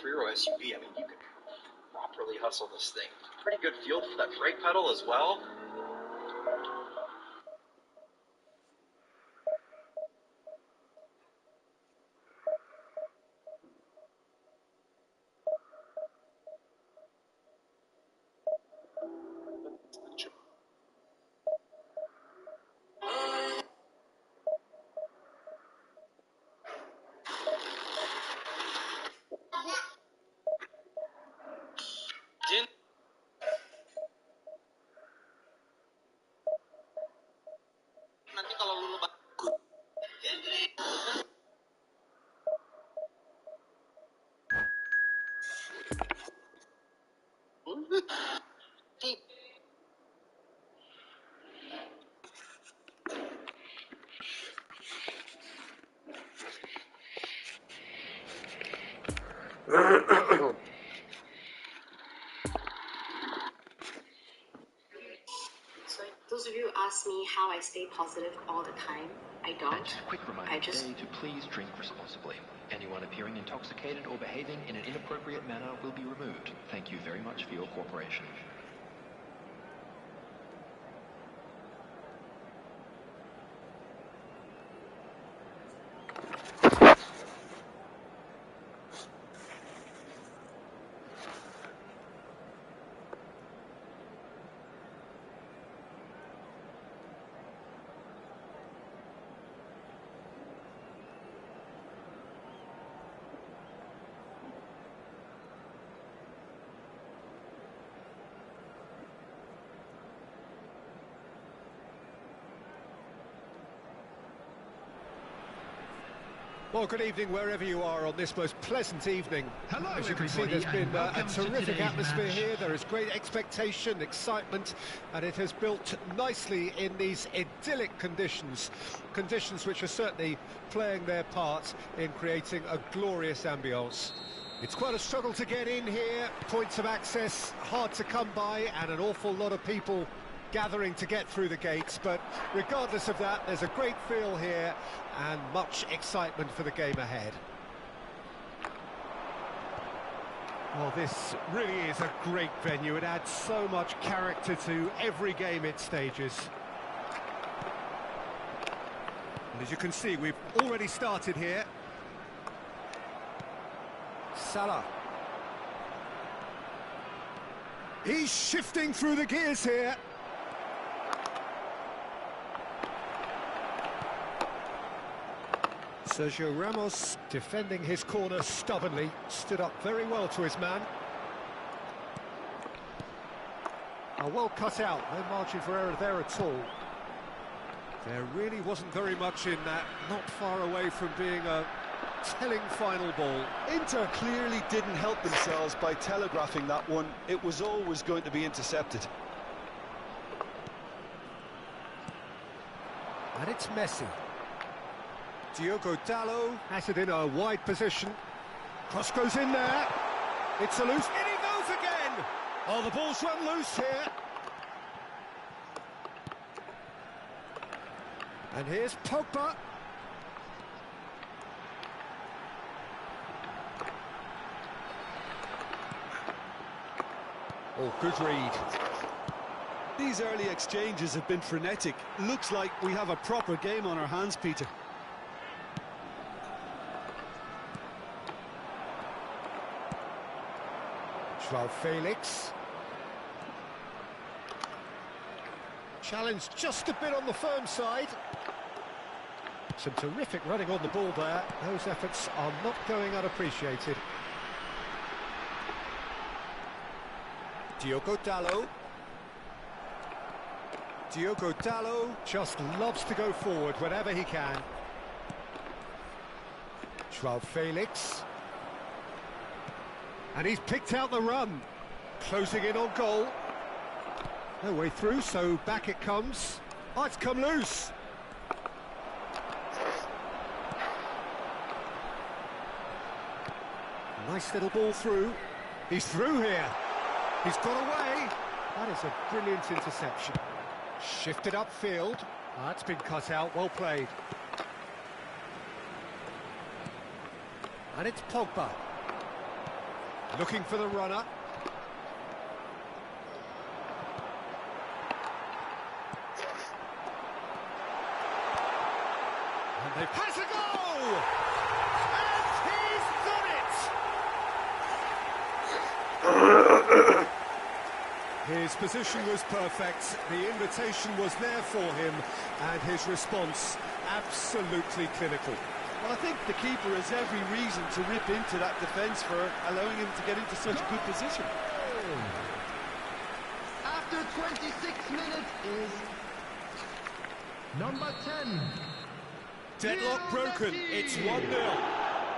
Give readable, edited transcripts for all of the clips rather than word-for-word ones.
three-row SUV, I mean, you can properly hustle this thing. Pretty good feel for that brake pedal as well. Nanti kalau lu lebah So those of you who ask me how I stay positive all the time, I don't. And quick reminder today to please drink responsibly. Anyone appearing intoxicated or behaving in an inappropriate manner will be removed. Thank you very much for your cooperation. Well, good evening wherever you are on this most pleasant evening. Hello, as you can see, there's been a terrific atmosphere here. There is great expectation, excitement, and it has built nicely in these idyllic conditions. Conditions which are certainly playing their part in creating a glorious ambience. It's quite a struggle to get in here, points of access hard to come by, and an awful lot of people gathering to get through the gates, but regardless of that, there's a great feel here and much excitement for the game ahead. Well, this really is a great venue. It adds so much character to every game it stages. And as you can see, we've already started here. Salah. He's shifting through the gears here. Sergio Ramos defending his corner stubbornly, stood up very well to his man. Well cut out, no margin for error there at all. There really wasn't very much in that, not far away from being a telling final ball. Inter clearly didn't help themselves by telegraphing that one. It was always going to be intercepted. And it's Messi. Diogo Dalot has it in a wide position. Cross goes in there. It's a loose. In he goes again. Oh, the ball's run loose here. And here's Pogba. Oh, good read. These early exchanges have been frenetic. Looks like we have a proper game on our hands, Peter. Joao Felix. Challenge just a bit on the firm side. Some terrific running on the ball there. Those efforts are not going unappreciated. Diogo Dalot. Diogo Dalot just loves to go forward whenever he can. Joao Felix. And he's picked out the run. Closing in on goal. No way through, so back it comes. Oh, it's come loose. Nice little ball through. He's through here. He's got away. That is a brilliant interception. Shifted upfield. That's been cut out, well played. And it's Pogba. Looking for the runner. And they've has a goal! And he's done it! His position was perfect, the invitation was there for him, and his response absolutely clinical. Well, I think the keeper has every reason to rip into that defence for allowing him to get into such a good position. After 26 minutes is number 10. Deadlock broken, it's 1-0.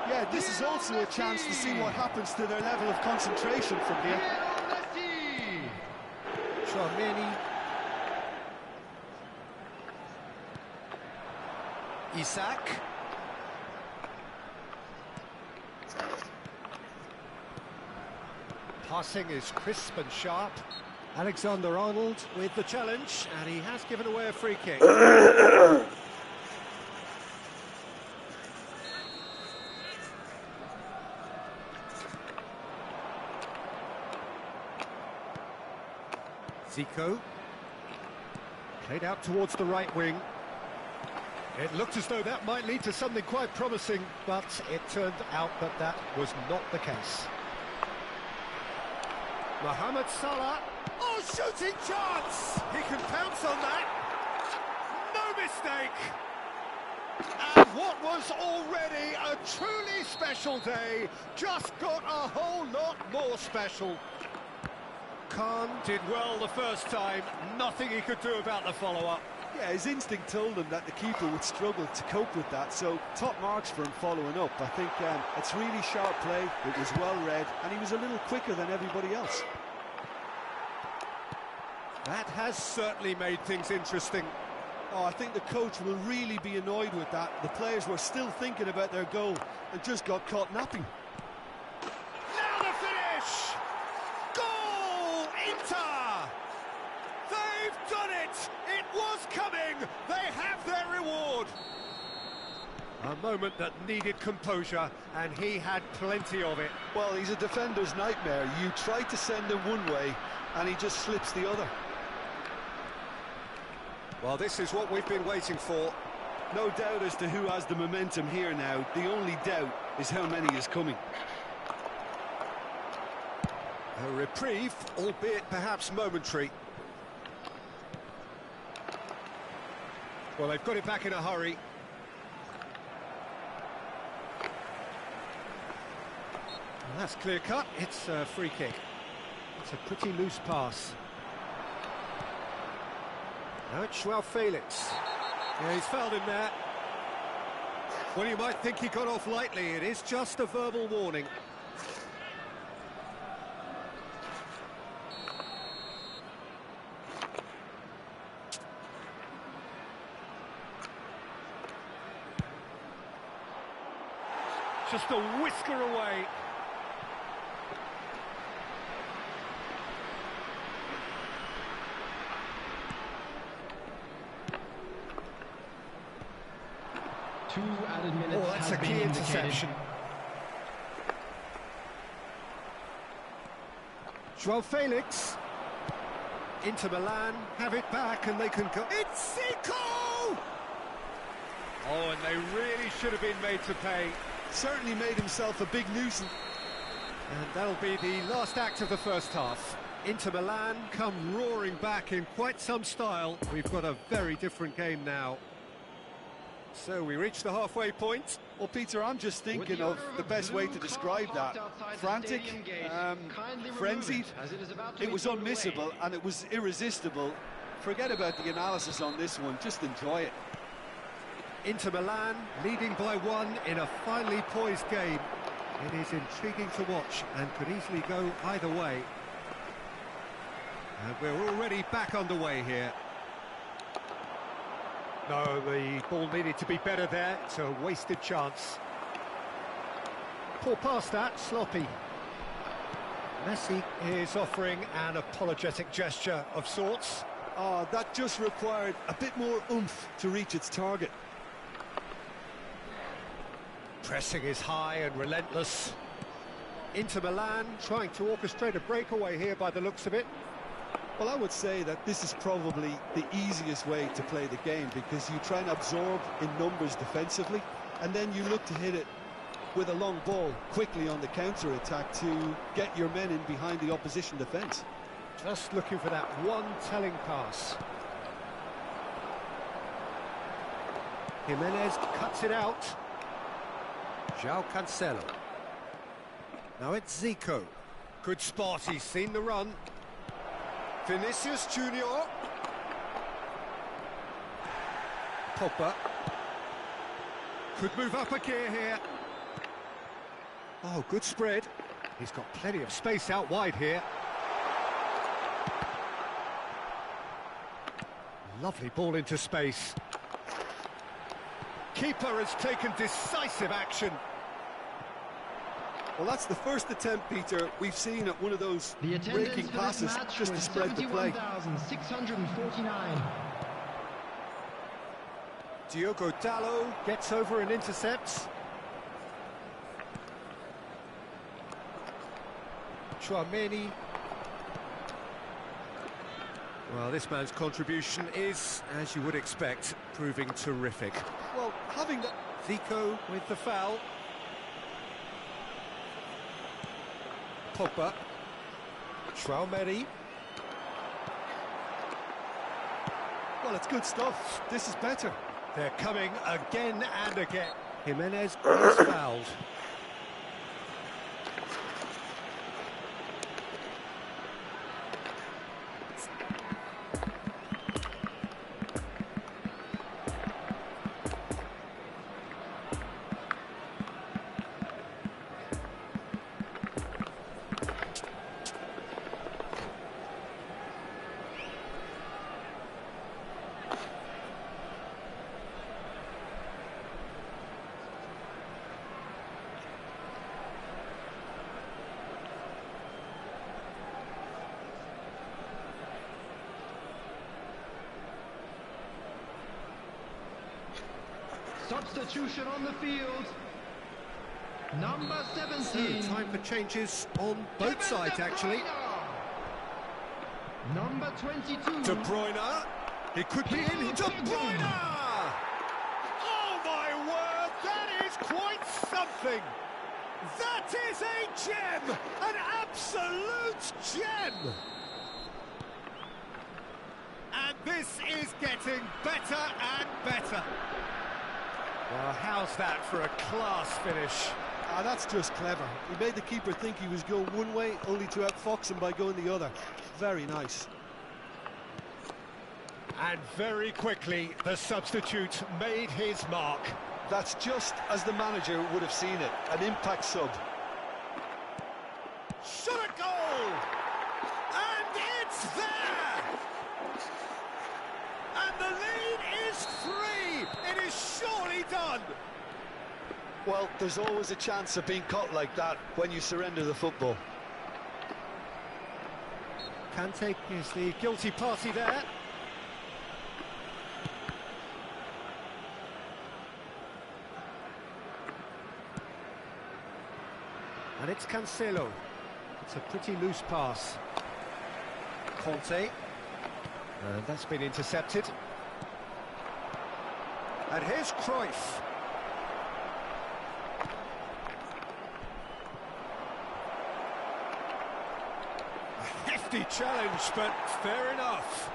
Yeah, this is also a chance to see what happens to their level of concentration from here. Chouameni. Isak. Passing is crisp and sharp. Alexander-Arnold with the challenge, and he has given away a free kick. Zico. Played out towards the right wing. It looked as though that might lead to something quite promising, but it turned out that that was not the case. Mohamed Salah. Oh, shooting chance! He can pounce on that. No mistake. And what was already a truly special day just got a whole lot more special. Khan did well the first time, nothing he could do about the follow-up. Yeah, his instinct told him that the keeper would struggle to cope with that, so top marks for him following up. I think it's really sharp play, it was well read, and he was a little quicker than everybody else. That has certainly made things interesting. Oh, I think the coach will really be annoyed with that. The players were still thinking about their goal and just got caught napping. Now the finish! Goal! Inter! They've done it! It was coming! They have their reward! A moment that needed composure, and he had plenty of it. Well, he's a defender's nightmare. You try to send him one way, and he just slips the other. Well, this is what we've been waiting for. No doubt as to who has the momentum here now. The only doubt is how many is coming. A reprieve, albeit perhaps momentary. Well, they've got it back in a hurry. Well, that's clear cut. It's a free kick. It's a pretty loose pass. Now it's Joao Felix. Yeah, he's fouled him there. Well, you might think he got off lightly. It is just a verbal warning. Just a whisker away. Two added minutes. Oh, that's a key interception. Joao Felix. Inter Milan have it back and they can go. It's Zico! Oh, and they really should have been made to pay. Certainly made himself a big nuisance. And that'll be the last act of the first half. Inter Milan come roaring back in quite some style. We've got a very different game now. So we reach the halfway point. Well, Peter, I'm just thinking of the best way to describe that. Frantic, frenzied, it was unmissable and it was irresistible. Forget about the analysis on this one, just enjoy it. Inter Milan leading by 1 in a finely poised game. It is intriguing to watch and could easily go either way. And we're already back underway here. No, the ball needed to be better there. It's a wasted chance. Poor pass that, sloppy. Messi is offering an apologetic gesture of sorts. Oh, that just required a bit more oomph to reach its target. Pressing is high and relentless. Inter Milan trying to orchestrate a breakaway here by the looks of it. Well, I would say that this is probably the easiest way to play the game, because you try and absorb in numbers defensively, and then you look to hit it with a long ball quickly on the counter-attack to get your men in behind the opposition defence. Just looking for that one telling pass. Jimenez cuts it out. João Cancelo. Now it's Zico. Good spot, he's seen the run. Vinicius Junior. Pogba. Could move up a gear here. Oh, good spread. He's got plenty of space out wide here. Lovely ball into space. Keeper has taken decisive action. Well, that's the first attempt, Peter, we've seen at one of those breaking passes just to spread the play. 71,649. Diogo Dalot gets over and intercepts. Tchouaméni. Well, this man's contribution is, as you would expect, proving terrific. Well, having that... Zico with the foul. Pogba. Tchouaméni. Well, it's good stuff. This is better. They're coming again and again. Jimenez is fouled. Substitution on the field. Number 17. So, time for changes on both sides, actually. Number 22. De Bruyne. He could be in. De Bruyne! Oh, my word! That is quite something! That is a gem! An absolute gem! And this is getting better and better. Well, how's that for a class finish? Ah, that's just clever. He made the keeper think he was going one way, only to outfox him by going the other. Very nice. And very quickly, the substitute made his mark. That's just as the manager would have seen it. An impact sub. Shot a goal! And it's there! And the lead is free! It is surely done! Well, there's always a chance of being caught like that when you surrender the football. Kante is the guilty party there. And it's Cancelo. It's a pretty loose pass. Conte. And that's been intercepted. And here's Cruyff. A hefty challenge, but fair enough.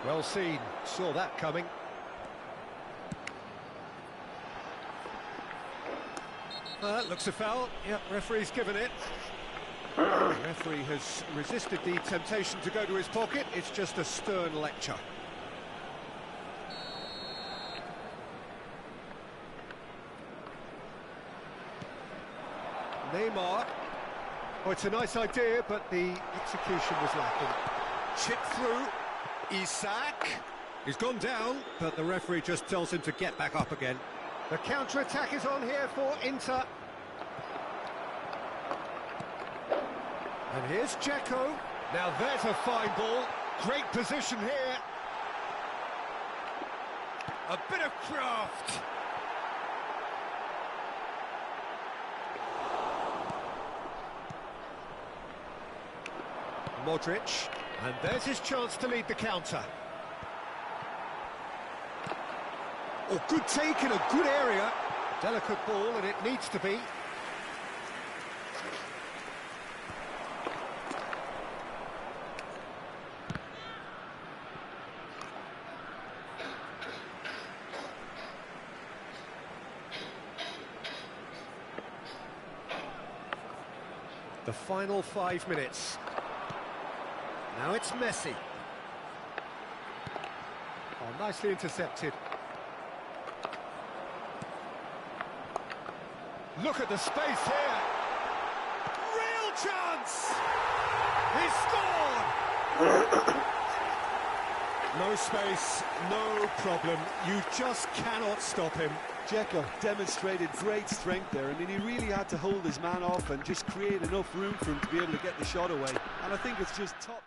Well seen. Saw that coming. That looks a foul. Yep, referee's given it. The referee has resisted the temptation to go to his pocket. It's just a stern lecture. Neymar. Oh, it's a nice idea, but the execution was lacking. Chip through. Isak. He's gone down, but the referee just tells him to get back up again. The counter-attack is on here for Inter. And here's Dzeko. Now there's a fine ball. Great position here. A bit of craft. Modric, and there's his chance to lead the counter. Oh, good take in a good area. Delicate ball, and it needs to be. The final 5 minutes. Now it's Messi. Oh, nicely intercepted. Look at the space here. Real chance! He's scored! No space, no problem. You just cannot stop him. Dzeko demonstrated great strength there. I mean, he really had to hold his man off and just create enough room for him to be able to get the shot away. And I think it's just top.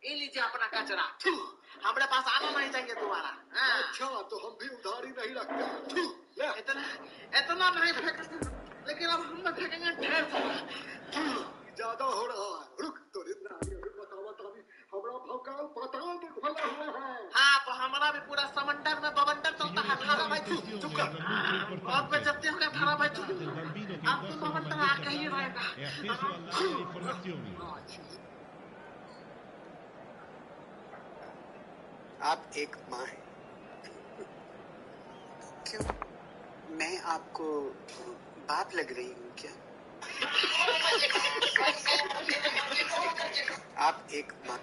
ये लीजिए अपना कचरा हमारे पास आना नहीं चाहिए दोबारा अच्छा तो हम भी उधारी नहीं रखते इतना इतना नहीं फेंकेंगे लेकिन अब हम फेंकेंगे ढेर सारा ज्यादा हो रहा है रुक तो हमारा भौकाल पाताल में खोला हुआ है हाँ तो हमारा भी पूरा समंदर में बवंडर चलता है थारा भाई चुप कर और बेइज्जती हो गया थारा भाई चुप अब तो बवंडर आके ही रहेगा आप एक माँ हैं। क्यों? मैं आपको बाप लग रही हूँ क्या? आप एक माँ।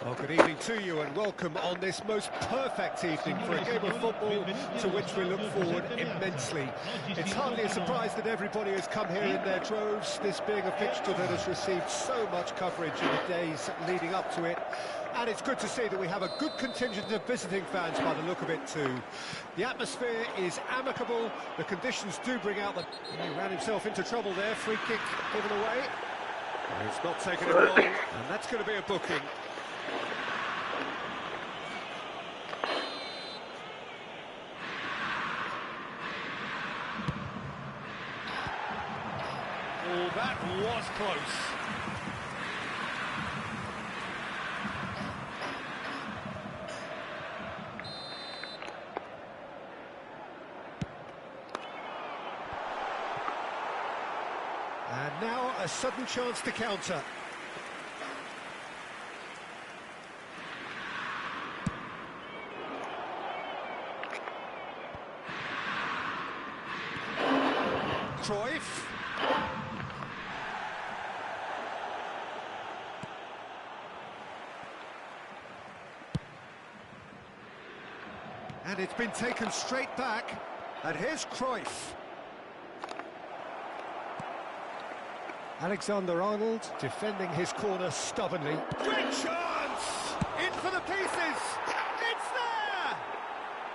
Well, good evening to you and welcome on this most perfect evening for a game of football to which we look forward immensely. It's hardly a surprise that everybody has come here in their droves, this being a fixture that has received so much coverage in the days leading up to it. And it's good to see that we have a good contingent of visiting fans by the look of it too. The atmosphere is amicable, the conditions do bring out the... He ran himself into trouble there, free kick given away. It's not taken it long, and that's going to be a booking. Oh, that was close. And now a sudden chance to counter. Cruyff. And it's been taken straight back. And here's Cruyff. Alexander-Arnold defending his corner stubbornly. Great chance! In for the pieces! It's there!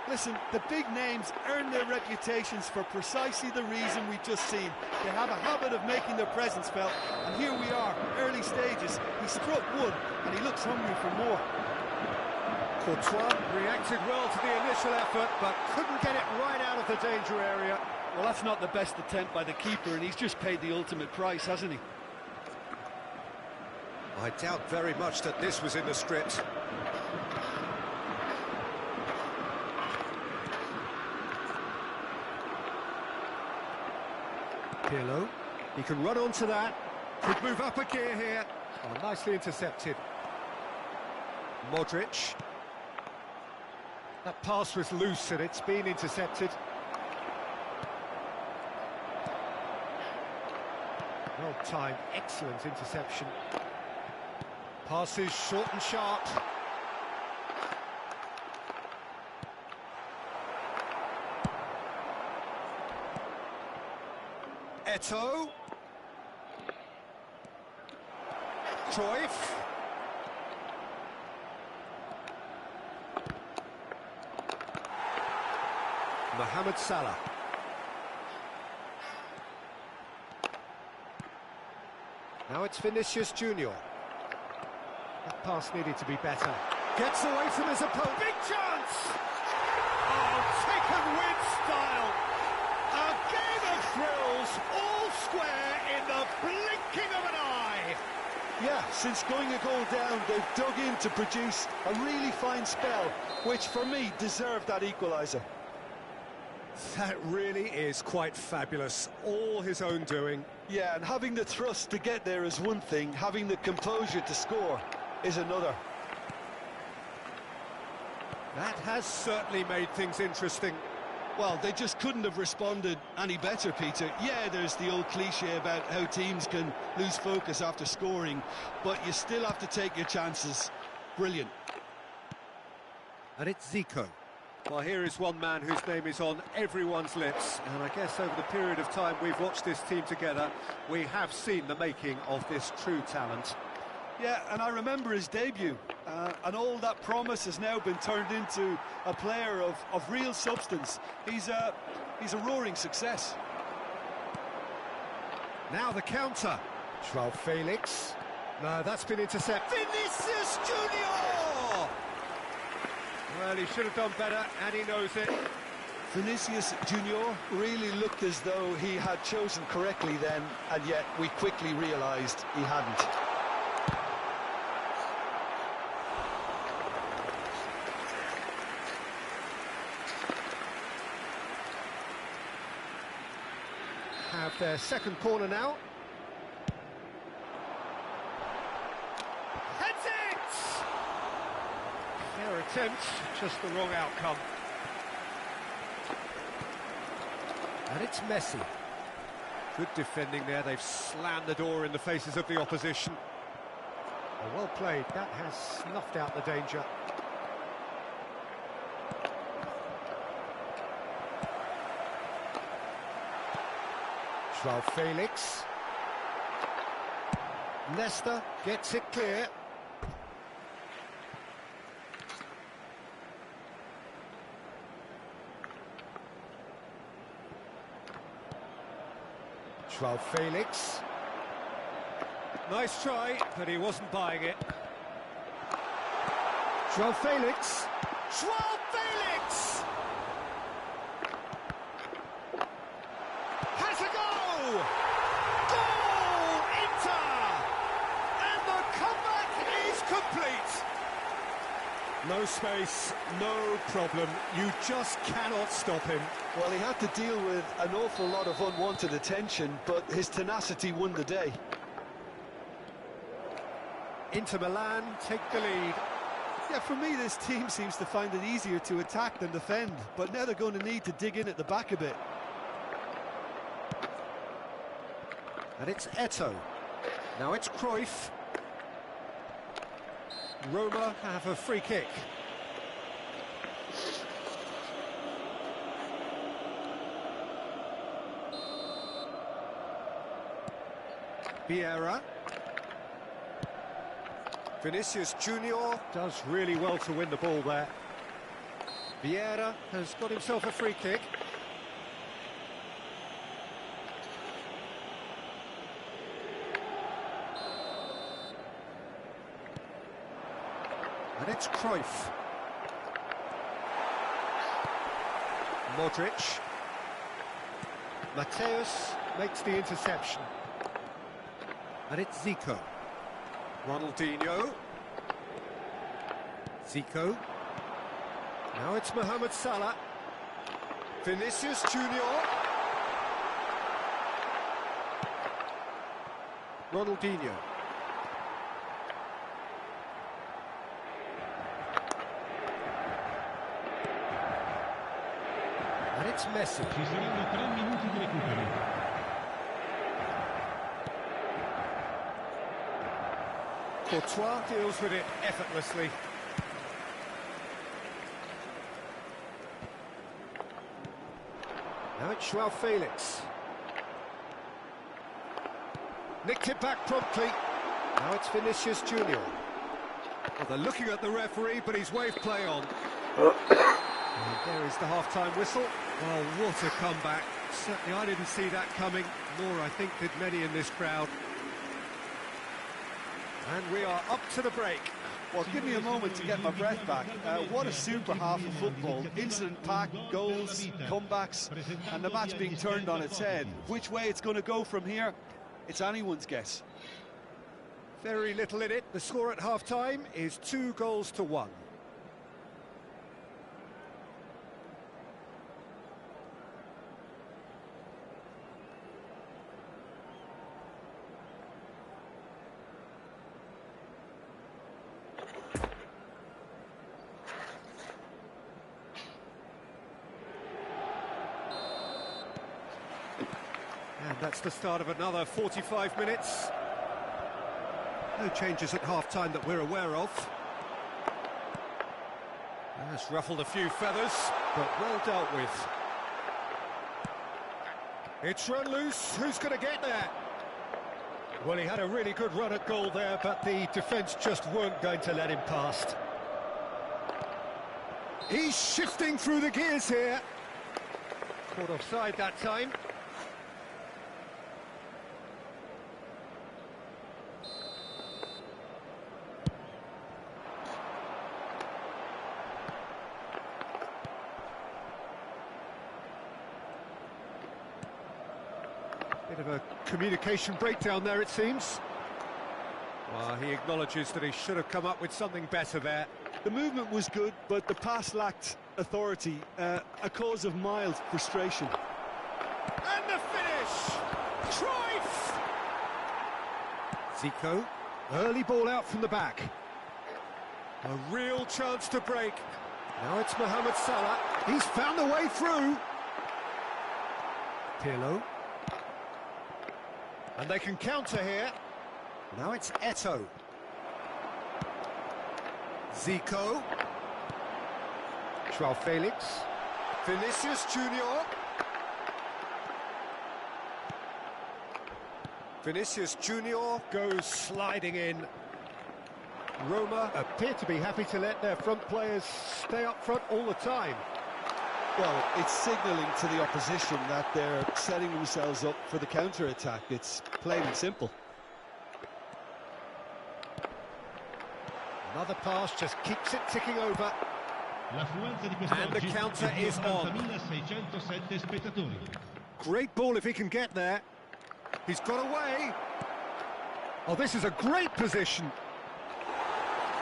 Listen, the big names earn their reputations for precisely the reason we've just seen. They have a habit of making their presence felt, and here we are, early stages. He struck one, and he looks hungry for more. Courtois reacted well to the initial effort, but couldn't get it right out of the danger area. Well, that's not the best attempt by the keeper, and he's just paid the ultimate price, hasn't he? I doubt very much that this was in the script. Pirlo, he can run onto that, could move up a gear here. Oh, nicely intercepted. Modric. That pass was loose and it's been intercepted. Well timed, excellent interception. Passes short and sharp. Eto'o. Cruyff. Mohamed Salah. Now it's Vinicius Junior. That pass needed to be better. Gets away from his opponent. Big chance! Oh, taken with style. A game of thrills, all square in the blinking of an eye. Yeah, since going a goal down, they've dug in to produce a really fine spell, which for me deserved that equaliser. That really is quite fabulous. All his own doing. Yeah, and having the thrust to get there is one thing, having the composure to score is another. That has certainly made things interesting. Well, they just couldn't have responded any better, Peter. Yeah, there's the old cliche about how teams can lose focus after scoring, but you still have to take your chances. Brilliant. And it's Zico. Well, here is one man whose name is on everyone's lips, and I guess over the period of time we've watched this team together, we have seen the making of this true talent. Yeah, and I remember his debut, and all that promise has now been turned into a player of real substance. He's a roaring success. Now the counter. João Felix. No, that's been intercepted. Vinicius Junior! Well, he should have done better, and he knows it. Vinicius Junior really looked as though he had chosen correctly then, and yet we quickly realised he hadn't. Have their second corner now. Heads it! Fair attempt, just the wrong outcome. And it's Messi. Good defending there, they've slammed the door in the faces of the opposition. Well played, that has snuffed out the danger. João Felix. Leicester gets it clear. João Felix. Nice try, but he wasn't buying it. João Felix. João Felix! Has a goal! Goal! Inter! And the comeback is complete. No space, no problem. You just cannot stop him. Well, he had to deal with an awful lot of unwanted attention, but his tenacity won the day. Inter Milan take the lead. Yeah, for me, this team seems to find it easier to attack than defend, but now they're going to need to dig in at the back a bit. And it's Eto'o. Now it's Cruyff. Roma have a free kick. Vieira. Vinicius Junior does really well to win the ball there. Vieira has got himself a free kick. And it's Cruyff. Modric. Mateus makes the interception. And it's Zico. Ronaldinho. Zico. Now it's Mohamed Salah. Vinicius Junior. Ronaldinho. And it's Messi. Ci saranno 3 minuti di recupero. Courtois deals with it effortlessly. Now it's João Felix. Nicked it back promptly. Now it's Vinicius Junior. Well, they're looking at the referee, but he's waved play on. And there is the half-time whistle. Well, what a comeback. Certainly I didn't see that coming, nor I think did many in this crowd. And we are up to the break. Well, give me a moment to get my breath back. What a super half of football. Incident-packed, goals, comebacks, and the match being turned on its head. Which way it's going to go from here, it's anyone's guess. Very little in it. The score at half-time is 2-1. That's the start of another 45 minutes. No changes at half-time that we're aware of. That's ruffled a few feathers, but well dealt with. It's run loose. Who's going to get there? Well, he had a really good run at goal there, but the defence just weren't going to let him past. He's shifting through the gears here. Caught offside that time. Bit of a communication breakdown there, it seems. Well, he acknowledges that he should have come up with something better there. The movement was good, but the pass lacked authority, a cause of mild frustration. And the finish! Cruyff! Zico, early ball out from the back. A real chance to break. Now it's Mohamed Salah. He's found the way through. Pirlo. And they can counter here. Now it's Eto'o. Zico. Joao Felix. Vinicius Junior. Vinicius Junior goes sliding in. Roma appear to be happy to let their front players stay up front all the time. Well, it's signalling to the opposition that they're setting themselves up for the counter-attack. It's plain and simple. Another pass just keeps it ticking over. And the counter is on. Great ball if he can get there. He's got away. Oh, this is a great position.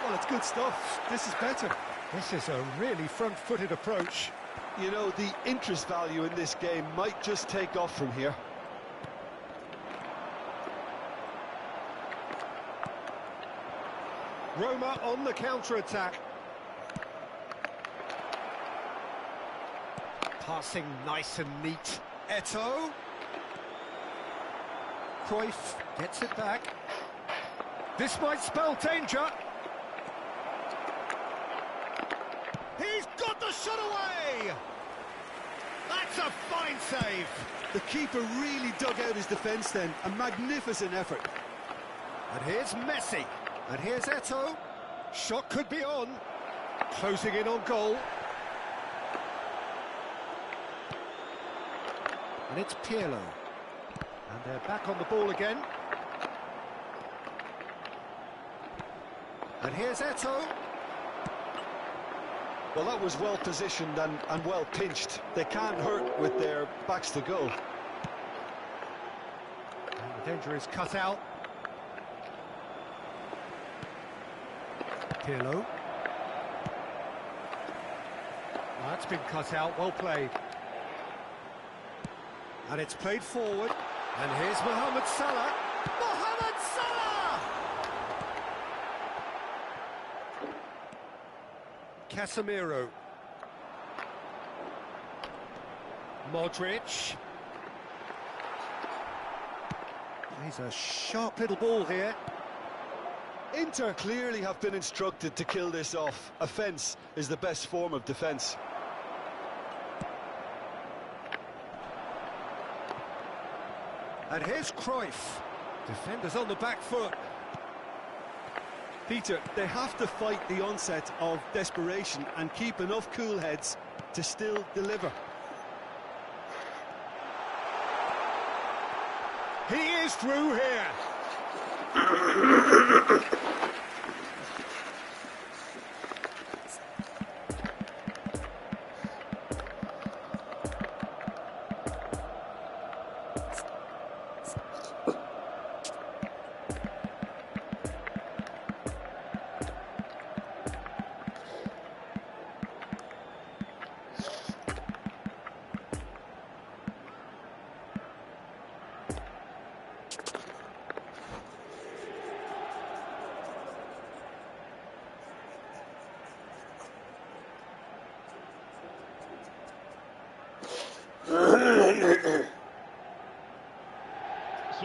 Well, it's good stuff. This is better. This is a really front-footed approach. You know, the interest value in this game might just take off from here. Roma on the counter-attack. Passing nice and neat. Eto'o. Cruyff gets it back. This might spell danger. He's got the shot away! That's a fine save. The keeper really dug out his defence then. A magnificent effort. And here's Messi. And here's Eto'o. Shot could be on. Closing in on goal. And it's Pirlo. And they're back on the ball again. And here's Eto'o. Well, that was well positioned and well pinched. They can't hurt with their backs to goal. And the danger is cut out. Pirlo. That's been cut out, well played. And it's played forward. And here's Mohamed Salah. Mohamed Salah! Casemiro. Modric. He's a sharp little ball here. Inter clearly have been instructed to kill this off. Offence is the best form of defence. And here's Cruyff. Defenders on the back foot. Peter, they have to fight the onset of desperation and keep enough cool heads to still deliver. He is through here.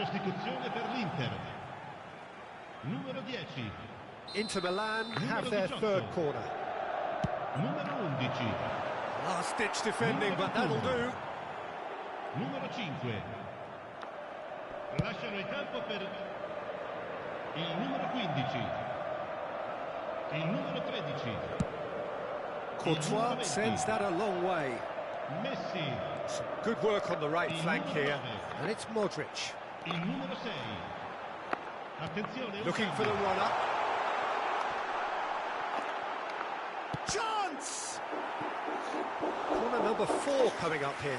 sostituzione per l'Inter. Numero 10. Inter Milan have their third corner. Numero 11. Last-ditch defending, but that'll do. Numero 5. Lasciano il campo per il numero 15. Il numero 13. Courtois sends that a long way. Messi. Some good work on the right flank here. And it's Modric. Il numero 6. Attenzione. Looking for the run-up. Chance! Corner number 4 coming up here.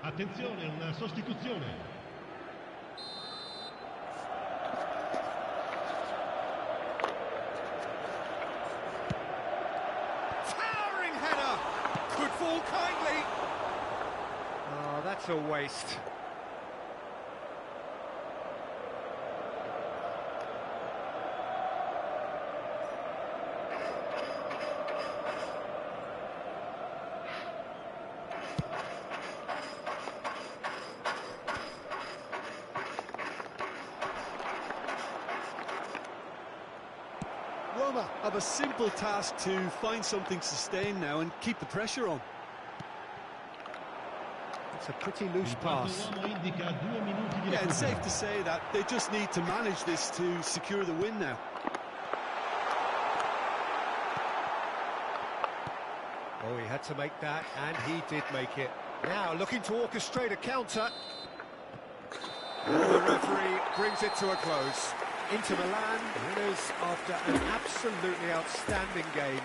Attenzione, una sostituzione. Towering header! Could fall kindly. Oh, that's a waste. Roma have a simple task to find something sustained now and keep the pressure on. It's a pretty loose pass. Yeah, it's safe to say that they just need to manage this to secure the win now. Oh, he had to make that, and he did make it. Now looking to orchestrate a counter. The referee brings it to a close. Inter Milan winners after an absolutely outstanding game.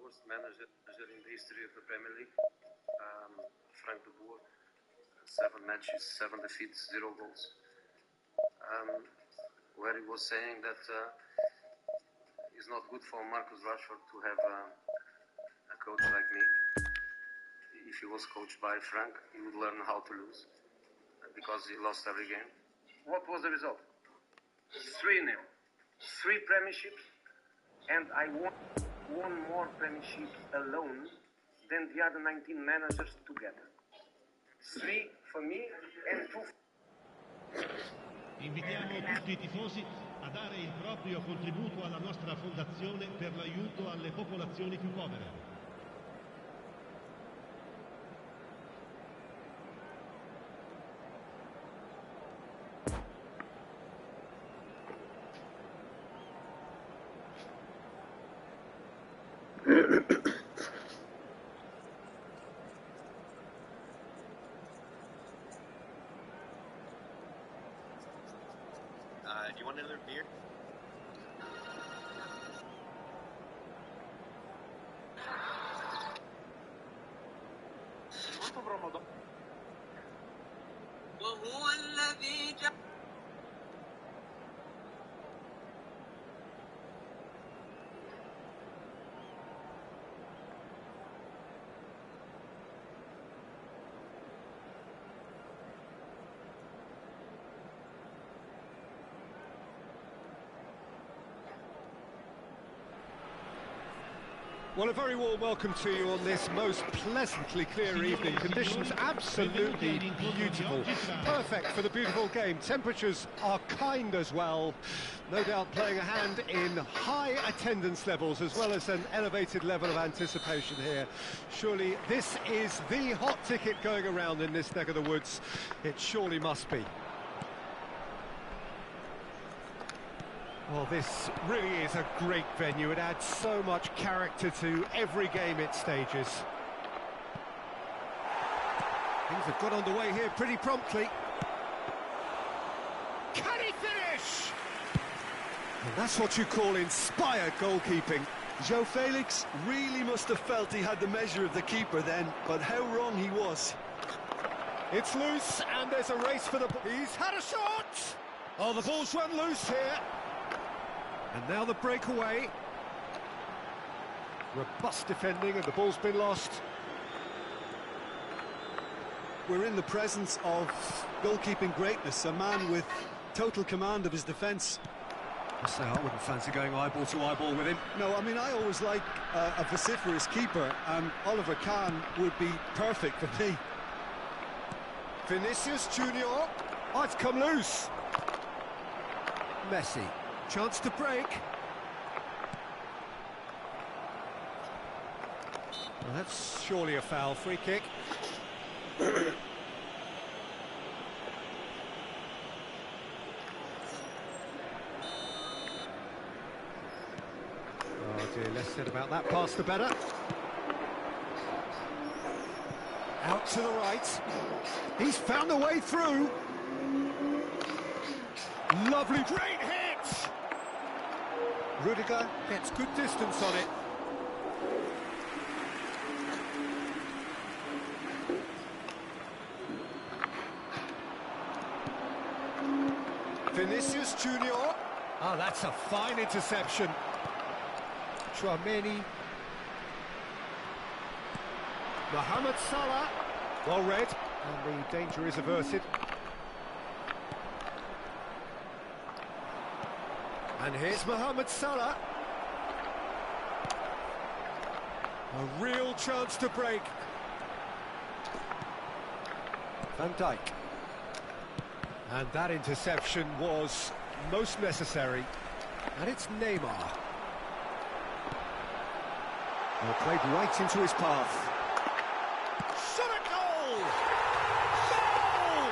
Worst manager in the history of the Premier League, Frank de Boer. 7 matches, 7 defeats, 0 goals. Where he was saying that it's not good for Marcus Rashford to have a coach like me. If he was coached by Frank, he would learn how to lose because he lost every game. What was the result? 3-0, 3 premierships, and I won. won more premierships alone than the other 19 managers together. 3 for me and 2 Invitiamo tutti i tifosi a dare il proprio contributo alla nostra fondazione per l'aiuto alle popolazioni più povere. Do you want another beer? وهو الذي جعل Well, a very warm welcome to you on this most pleasantly clear evening. Conditions absolutely beautiful. Perfect for the beautiful game. Temperatures are kind as well. No doubt playing a hand in high attendance levels as well as an elevated level of anticipation here. Surely this is the hot ticket going around in this neck of the woods. It surely must be. Well, this really is a great venue. It adds so much character to every game it stages. Things have got underway here pretty promptly. Can he finish? And that's what you call inspired goalkeeping. João Felix really must have felt he had the measure of the keeper then, but how wrong he was. It's loose, and there's a race for the... He's had a shot! Oh, the ball's run loose here. And now the breakaway. Robust defending, and the ball's been lost. We're in the presence of goalkeeping greatness, a man with total command of his defence. I say, I wouldn't fancy going eyeball to eyeball with him. No, I mean, I always like a vociferous keeper, and Oliver Kahn would be perfect for me. Vinicius Junior. Oh, it's come loose. Messi. Chance to break. Well, that's surely a foul. Free kick. Oh dear, less said about that pass the better. Out to the right. He's found a way through. Lovely, great hit! Rudiger gets good distance on it. Vinicius Junior. Oh, that's a fine interception. Chouameni. Mohamed Salah. Well read, and the danger is averted. And here's Mohamed Salah. A real chance to break. Van Dijk. And that interception was most necessary. And it's Neymar. Well, played right into his path. Shot a goal! Goal!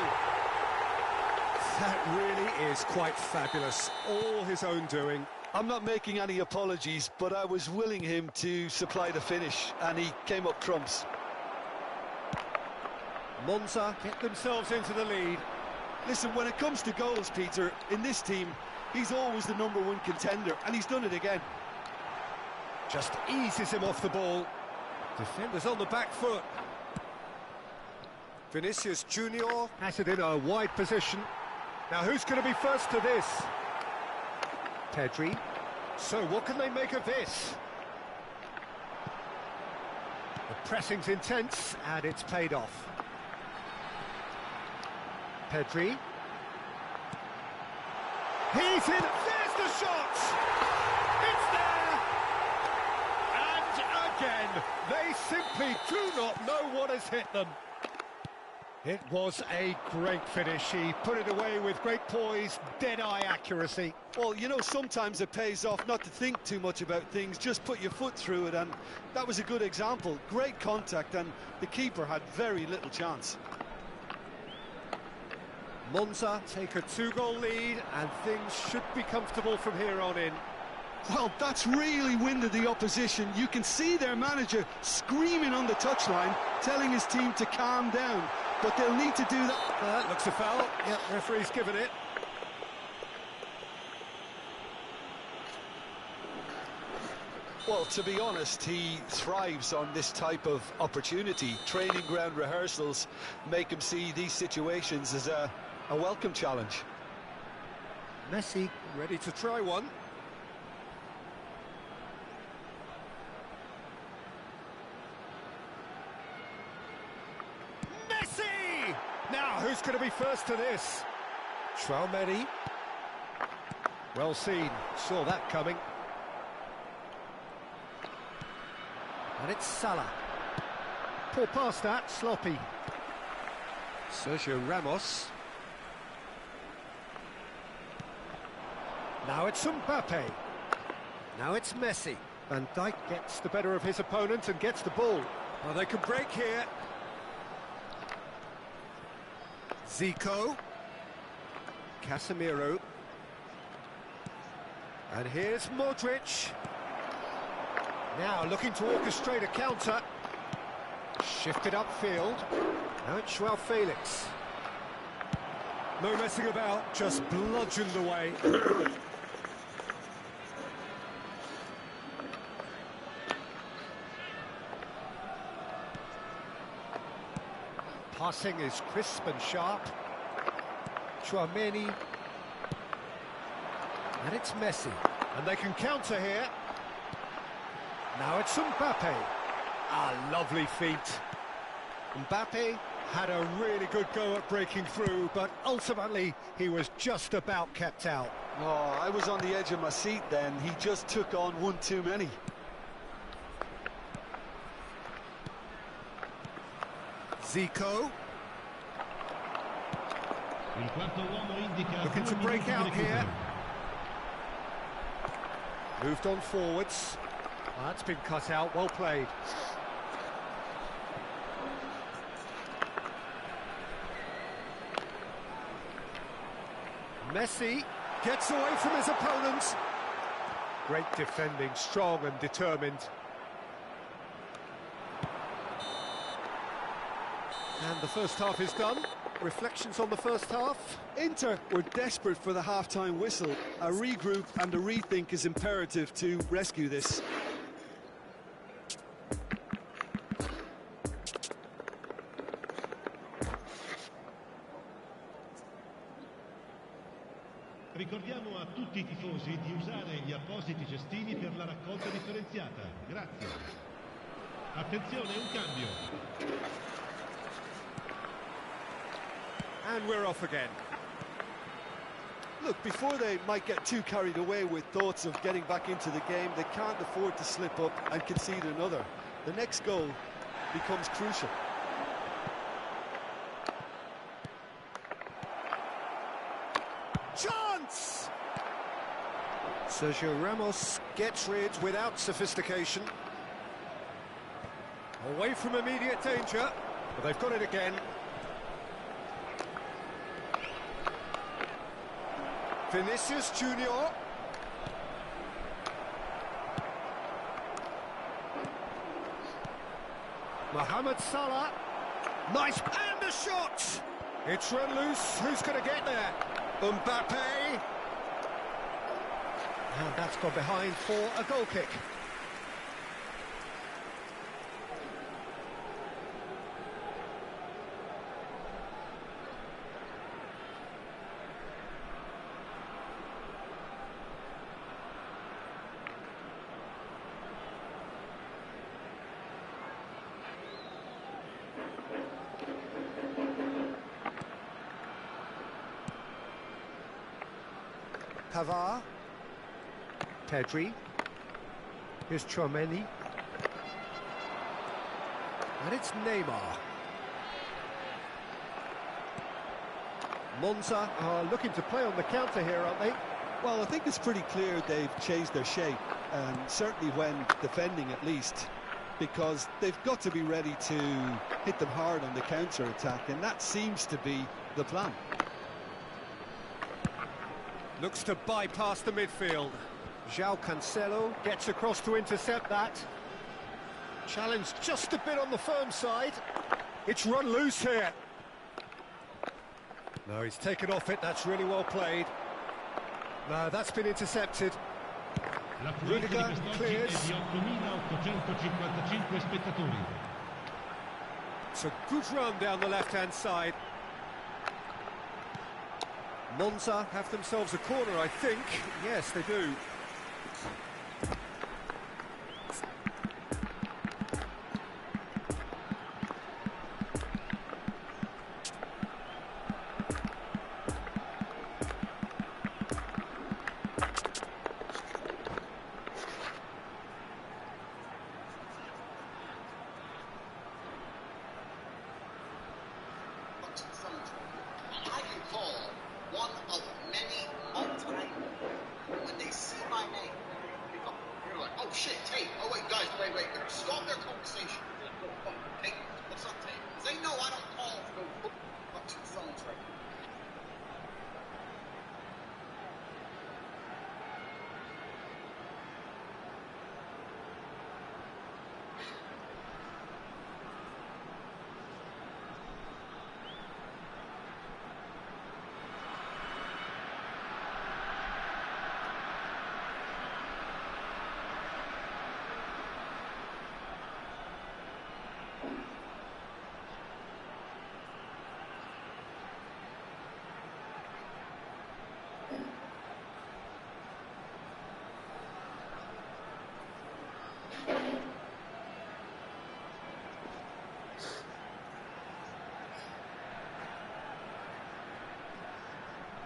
That really is quite fabulous. All his own doing. I'm not making any apologies, but I was willing him to supply the finish, and he came up trumps. Monza get themselves into the lead. Listen, when it comes to goals, Peter, in this team, he's always the #1 contender, and he's done it again. Just eases him off the ball. Defenders on the back foot. Vinicius Junior has it in a wide position. Now who's going to be first to this? Pedri. So what can they make of this? The pressing's intense and it's paid off. Pedri. He's in. There's the shot! It's there! again. They simply do not know what has hit them. It was a great finish. He put it away with great poise, dead-eye accuracy. Well, you know, sometimes it pays off not to think too much about things, just put your foot through it, and that was a good example. Great contact, and the keeper had very little chance. Monza take a 2-goal lead, and things should be comfortable from here on in. Well, that's really winded the opposition. You can see their manager screaming on the touchline, telling his team to calm down. But they'll need to do that. That looks a foul. Yep, referee's given it. Well, to be honest, he thrives on this type of opportunity. Training ground rehearsals make him see these situations as a welcome challenge. Messi ready to try one. Messi! Now, who's going to be first to this? Traumeni. Well seen, saw that coming. And it's Salah. Poor pass that, sloppy. Sergio Ramos. Now it's Mbappe. Now it's Messi. Van Dijk gets the better of his opponent and gets the ball. Well, they can break here. Zico. Casemiro. And here's Modric. Now looking to orchestrate a counter. Shifted upfield. Now it's Joao Felix. No messing about, just bludgeoned away. Passing is crisp and sharp. Traumeni. And it's Messi. And they can counter here. Now it's Mbappe. Ah, lovely feet. Mbappe had a really good go at breaking through, but ultimately he was just about kept out. Oh, I was on the edge of my seat then. He just took on one too many. Zico. Looking to break out here. Moved on forwards. Oh, that's been cut out, well played. Messi gets away from his opponents. Great defending, strong and determined. And the first half is done. Reflections on the first half? Inter were desperate for the half-time whistle. A regroup and a rethink is imperative to rescue this. Ricordiamo a tutti i tifosi di usare gli appositi cestini per la raccolta differenziata. Grazie. Attenzione, un cambio. And we're off again. Look, before they might get too carried away with thoughts of getting back into the game, they can't afford to slip up and concede another. The next goal becomes crucial. Chance! Sergio Ramos gets rid without sophistication. Away from immediate danger, but they've got it again. Vinicius Junior. Mohamed Salah. Nice, and the shot! It's run loose, who's going to get there? Mbappe. And that's gone behind for a goal kick. Pavard. Pedri. Here's Traumeni. And it's Neymar. Monza are looking to play on the counter here, aren't they? Well, I think it's pretty clear they've changed their shape, and certainly when defending at least, because they've got to be ready to hit them hard on the counter-attack, and that seems to be the plan. Looks to bypass the midfield. João Cancelo gets across to intercept that. Challenge just a bit on the firm side. It's run loose here. No, he's taken off it. That's really well played. No, that's been intercepted. Rudiger clears. It's a good run down the left-hand side. Monza have themselves a corner, I think. Yes, they do.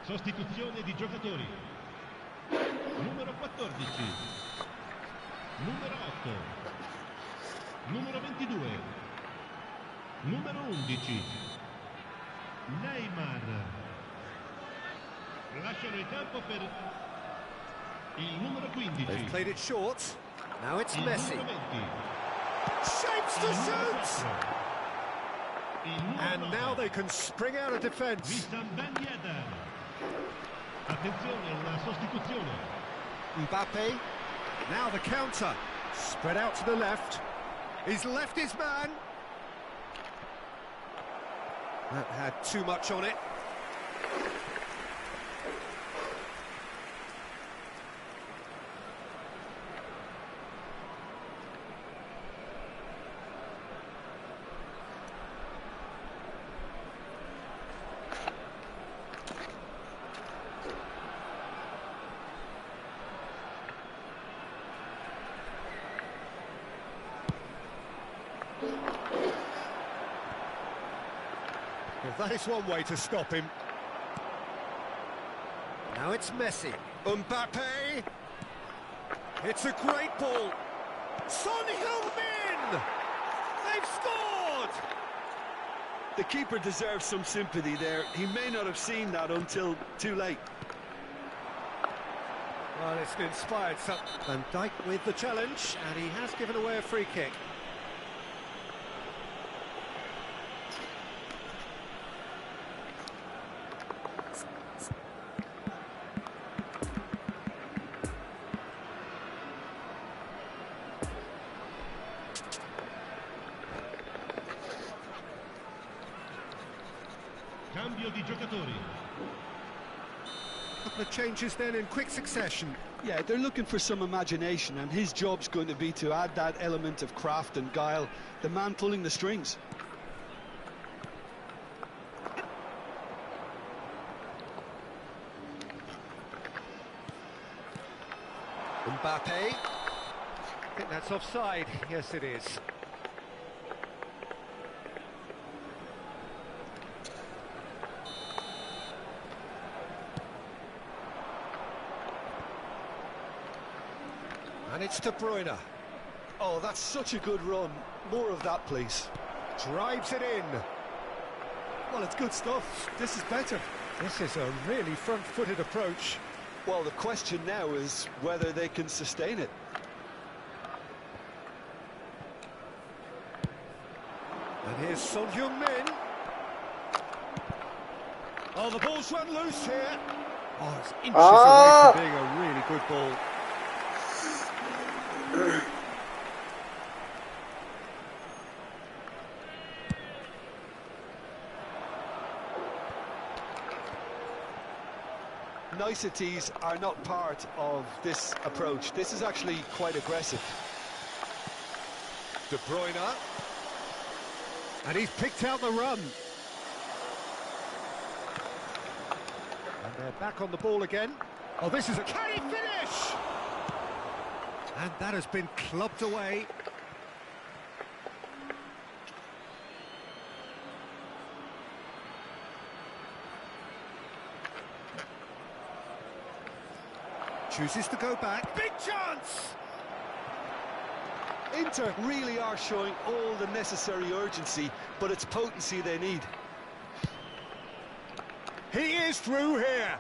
Sostituzione di giocatori. Numero 14. Numero 8. Numero 22. Numero 11. Neymar. Lasciano il campo per il numero 15. They've played it short. Now it's Messi. Numero 20. Shapes to shoot! And now they can spring out of defence. Attenzione, una sostituzione. Mbappe, now the counter, spread out to the left. He's left his man. That had too much on it. That is one way to stop him. Now it's Messi. Mbappe. It's a great ball. Son Heung-min! They've scored! The keeper deserves some sympathy there. He may not have seen that until too late. Well, it's inspired some. Van Dijk with the challenge, and he has given away a free kick. Cambio di giocatori. Couple of changes then in quick succession. Yeah, they're looking for some imagination, and his job's going to be to add that element of craft and guile, the man pulling the strings. Mbappe. I think that's offside. Yes, it is. And it's De Bruyne. Oh, that's such a good run. More of that, please. Drives it in. Well, it's good stuff. This is better. This is a really front-footed approach. Well, the question now is whether they can sustain it. And here's Son Heung-min. Oh, the ball's run loose here. Oh, it's inches away from being a really good ball. Niceties are not part of this approach. This is actually quite aggressive. De Bruyne. And he's picked out the run. And they're back on the ball again. Oh, this is a... Can he finish? And that has been clubbed away. Chooses to go back. Big chance! Inter really are showing all the necessary urgency, but it's potency they need. He is through here.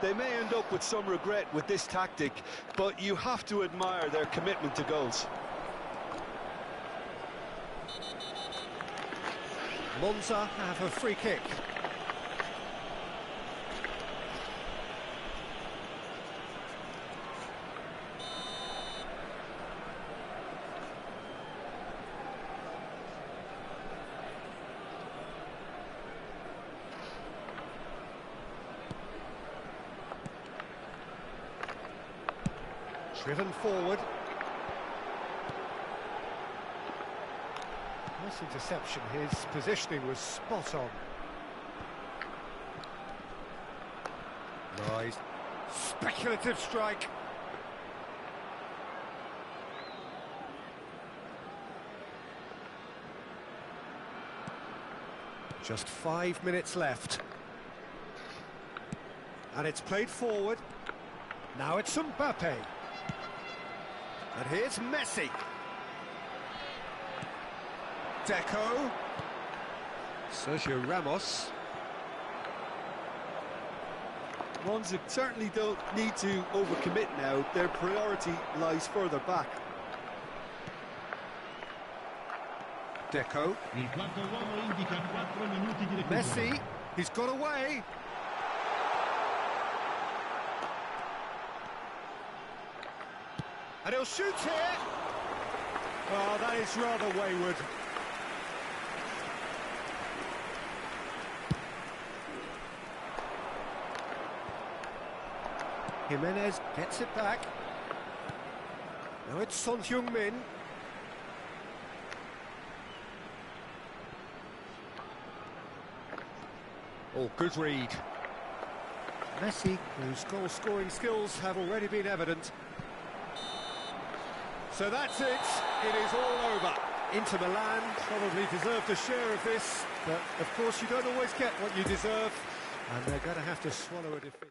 They may end up with some regret with this tactic, but you have to admire their commitment to goals. Monza have a free kick. Driven forward. Nice interception. His positioning was spot on. Nice. Speculative strike. Just 5 minutes left. And it's played forward. Now it's Mbappe. And here's Messi. Deco. Sergio Ramos. Ones that certainly don't need to overcommit now. Their priority lies further back. Deco. Il quarto uomo indica 4 minuti di recupero. Messi. He's got away. And he'll shoot here. Oh, that is rather wayward. Jimenez gets it back. Now it's Son Heung-min. Oh, good read. Messi, whose goal-scoring skills have already been evident. So that's it. It is all over. Inter Milan probably deserved a share of this, but of course you don't always get what you deserve, and they're going to have to swallow a defeat.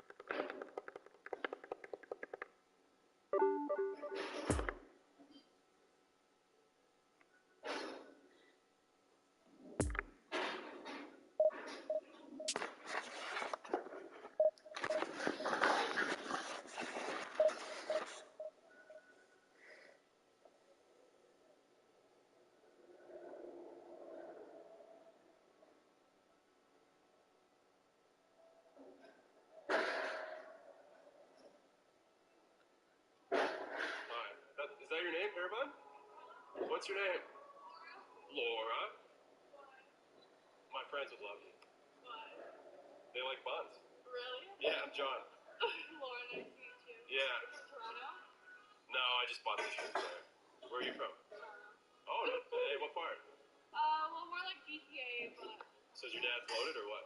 Is that your name, Hairbun? What's your name? Laura. My friends would love you. Why? They like buns. Really? Yeah, I'm John. Laura, nice to meet you. Yeah. You're from Toronto? No, I just bought this shirt there. Where are you from? Toronto. Oh, no. Hey, what part? Well, we're like GTA, but... So is your dad loaded or what?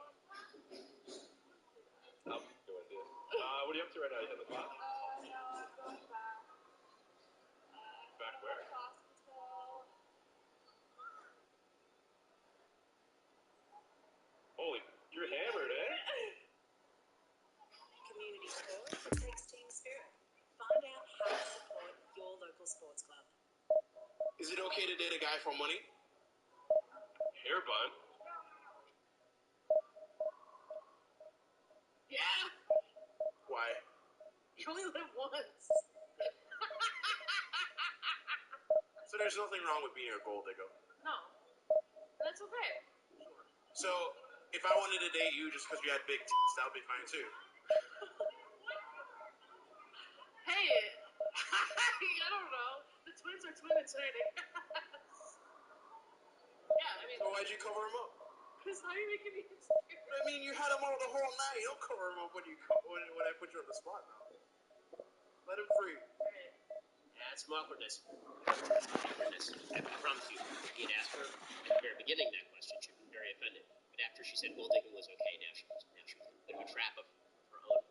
I'll go with you. What are you up to right now? You hitting the clock? No, I'm going back. Back where? Hospital. Holy, you're hammered, eh? Community sport takes team spirit. Find out how to support your local sports club. Is it okay to date a guy for money? hair bun. Yeah. Why? You only live once. So there's nothing wrong with being a gold digger. No. That's okay. So if I wanted to date you just because you had big tits, that would be fine too. Hey. I don't know. The twins are twin inserting. Yeah, I mean. So why'd you cover them up? Because how are you making me insecure? I mean, you had them all the whole night. You don't cover them up when I put you on the spot now. Let him free. Add some awkwardness. I promise you, he had asked her at the very beginning that question. She'd been very offended. But after she said gold digging was okay, now she was a bit of a trap of her own.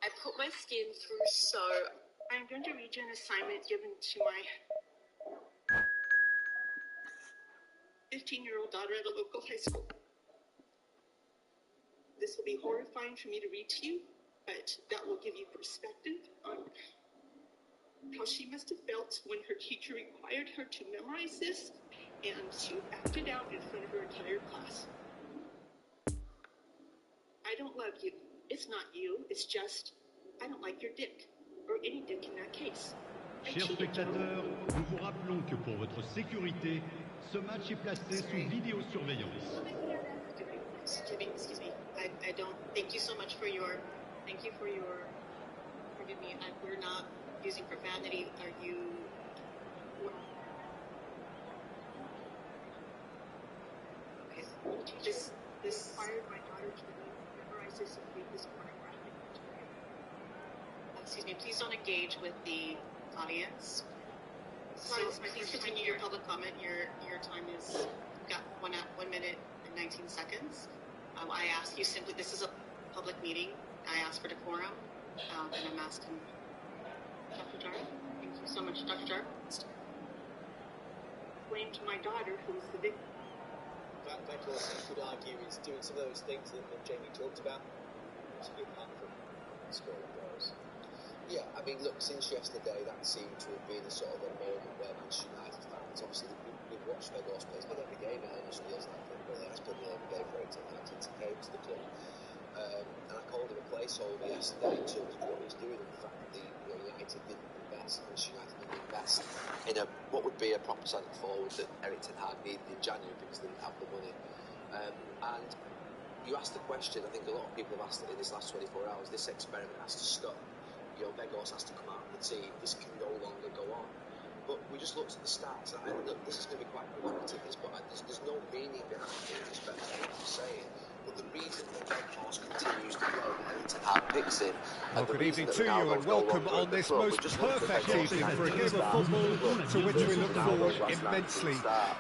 I put my skin through so. I'm going to read you an assignment given to my 15-year-old daughter at a local high school. This will be horrifying for me to read to you, but that will give you perspective on how she must have felt when her teacher required her to memorize this, and she acted out in front of her entire class. I don't love you. It's not you. It's just, I don't like your dick. Or any dick in that case. Chers spectateurs, nous vous rappelons que pour votre sécurité, ce match est placé sous vidéosurveillance. Excuse me. I don't. Thank you so much for your. Thank you for your. Forgive me. We're not using profanity. Are you? Okay. This inspired my daughter to memorize this and read this pornographic material. Excuse me. Please don't engage with the audience. So please continue your public comment. Your time is got 1 minute and 19 seconds. I ask you simply, this is a public meeting. I ask for decorum, and I'm asking Dr. Jar. Thank you so much, Dr. Jar. Blame to my daughter, who is the victim. That also, you could argue, is doing some of those things that Jamie talked about. To be apart from scoring goals. Yeah, I mean, look, since yesterday, that seemed to have been a sort of a moment where Manchester United fans, obviously, we've watched Weghorst play. He's been every game, it almost feels like it, really has been every game for Ericsson since he came to the club. And I called him a placeholder yesterday in terms of what he's doing, and the fact that United didn't invest, Manchester United didn't invest in what would be a proper centre forward that Ericsson had needed in January because they didn't have the money. And you asked the question, I think a lot of people have asked it in this last 24 hours, this experiment has to stop. Weghorst has to come out of the team. This can no longer go on. But we just looked at the stats. Look, this is going to be quite provocative, but there's no meaning behind it in respect to what I'm saying. But the reason that Weghorst continues to play and Ericsson Hart picks him. Well, good evening to you and welcome on this most perfect evening for a game of football to which we look forward immensely.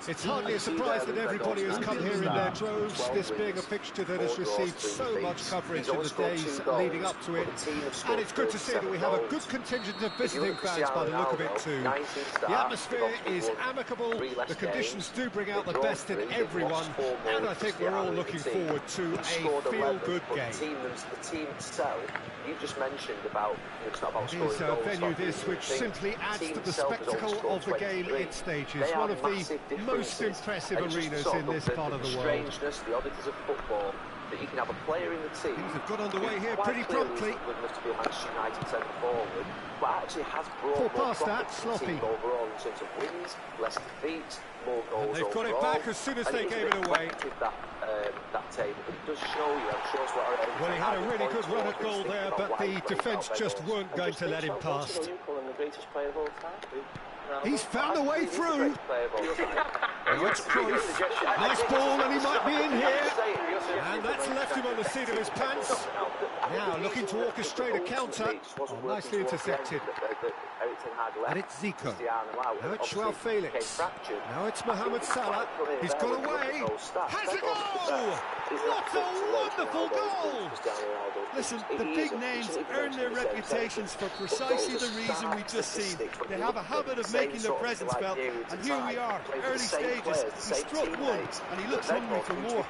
It's hardly a surprise that everybody has come here in their droves, this being a fixture that has received so much coverage in the days leading up to it. And it's good to see that we have a good contingent of visiting fans by the look of it too. The atmosphere is amicable, the conditions do bring out the best in everyone, and I think we're all looking forward to a feel-good game. The team itself, you just mentioned about, it's not about scoring goals. It is a venue this which simply adds to the spectacle of the game it stages. One of the most impressive arenas in this part of the world. Strangeness, the oddities of football, that you can have a player in the team. Things have got underway here pretty promptly. Good enough to be a Manchester United centre forward, but actually has brought more profit to the team overall in terms of wins, less defeats, more goals. And they've got it back as soon as they gave it away. That table, but it does show you, I'm sure it's what well, he had a really good run at goal there, but the defence just weren't going to let him past. He's found a way through. Now it's Cruyff. Nice ball, and he might be in here. And that's left him on the seat of his pants. Now looking to orchestrate a counter. Oh, nicely intercepted. And it's Zico. Now it's Joao Felix. Now it's Mohamed Salah. He's got away. Has a goal! What a wonderful goal! Listen, the big names earn their reputations for precisely the reason we've just seen. They have a habit of making making their presence felt, and here we are, early stages. He struck one, and he looks hungry for more.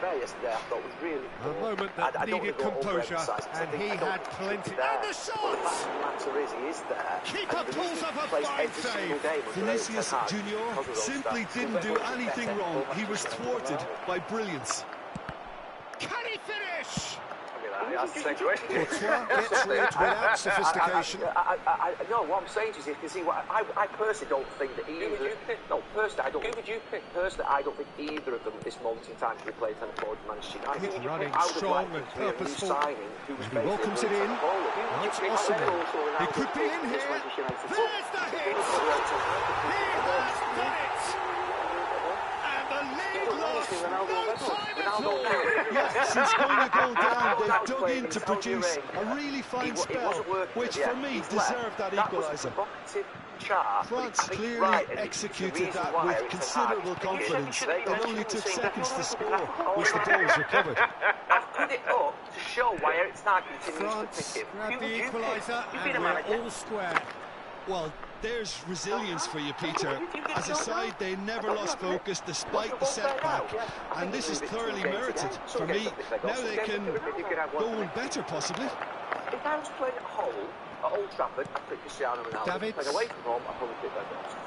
A moment that needed composure, and he had plenty. And the shots! Keeper pulls up a fine save. Vinicius Junior simply didn't do anything wrong. He was thwarted by brilliance. Can he finish? That's the same question. Courtois gets rid without sophistication. No, what I'm saying is, you can see what I personally don't think that either. Who would you pick? No, personally, I don't. Who would you pick? Personally, I don't think either of them at this moment in time could be played for Manchester United. He's running strong and purposeful. He welcomes it in. Now it's Osimhen. He could be in here. There's the hit. He has done it. And the lead lost no time at all. Yeah, since going a goal down, they've dug in to produce a really fine spell, which for me deserved that equaliser. France clearly executed that with considerable confidence. It only took seconds to score once the ball was recovered. I've put it up to show why Eric Stark continues France to pick him. grabbed the equaliser and we're all square. Well, there's resilience for you, Peter. As a side, they never lost focus despite the setback. And this is thoroughly merited. For me, now they can go on better, possibly. If I was playing at home, at Old Trafford, I'd pick Cristiano Ronaldo. David. Playing away from home, I'd probably pick Lewandowski.